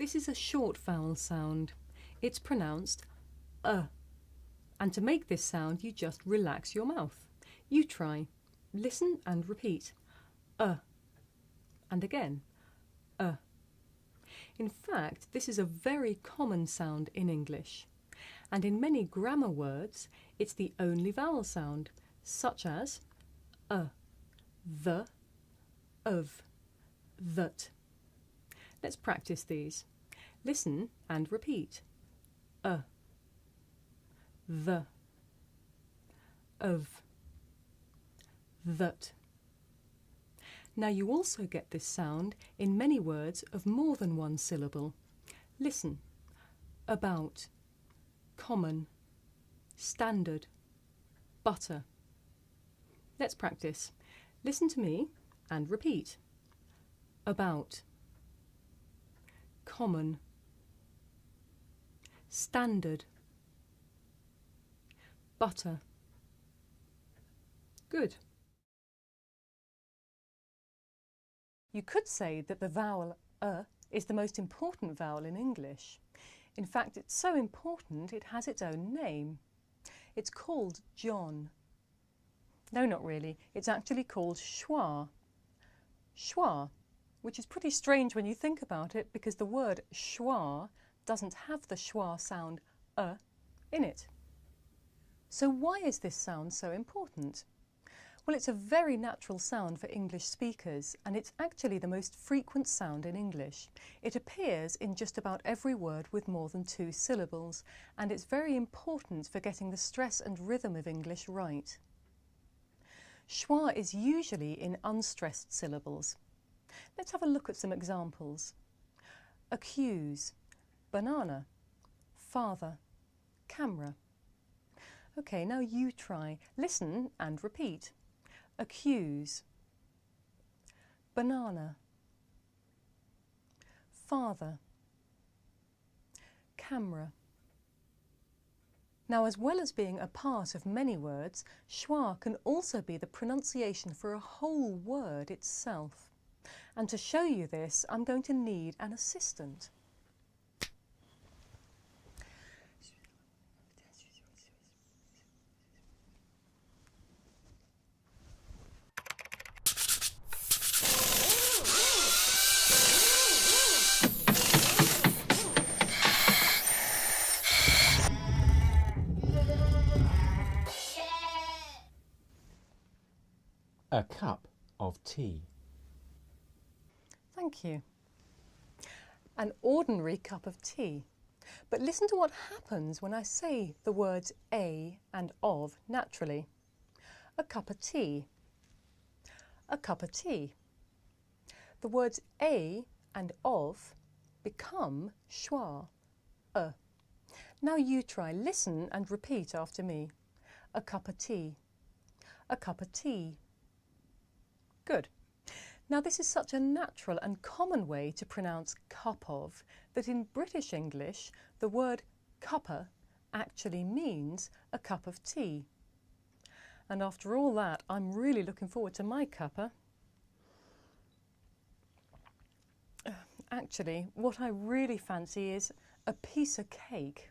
This is a short vowel sound. It's pronounced and to make this sound you just relax your mouth. You try. Listen and repeat. And again. In fact, this is a very common sound in English, and in many grammar words it's the only vowel sound, such as the, of, that. Let's practice these. Listen and repeat. The, of, that. Now you also get this sound in many words of more than one syllable. Listen. About, common, standard, butter. Let's practice. Listen to me and repeat. About, common, standard, butter. Good. You could say that the vowel is the most important vowel in English. In fact, it's so important it has its own name. It's called John. No, not really. It's actually called Schwa. Schwa, which is pretty strange when you think about it because the word schwa doesn't have the schwa sound in it. So why is this sound so important? Well, it's a very natural sound for English speakers, and it's actually the most frequent sound in English. It appears in just about every word with more than 2 syllables, and it's very important for getting the stress and rhythm of English right. Schwa is usually in unstressed syllables. Let's have a look at some examples. Accuse, banana, father, camera. Okay, now you try. Listen and repeat. Accuse, banana, father, camera. Now, as well as being a part of many words, schwa can also be the pronunciation for a whole word itself. And to show you this, I'm going to need an assistant. A cup of tea. Thank you. An ordinary cup of tea. But listen to what happens when I say the words a and of naturally. A cup of tea. A cup of tea. The words a and of become schwa, Now you try. Listen and repeat after me. A cup of tea. A cup of tea. Good. Now this is such a natural and common way to pronounce cup of that in British English the word cuppa actually means a cup of tea. And after all that, I'm really looking forward to my cuppa. Actually, what I really fancy is a piece of cake.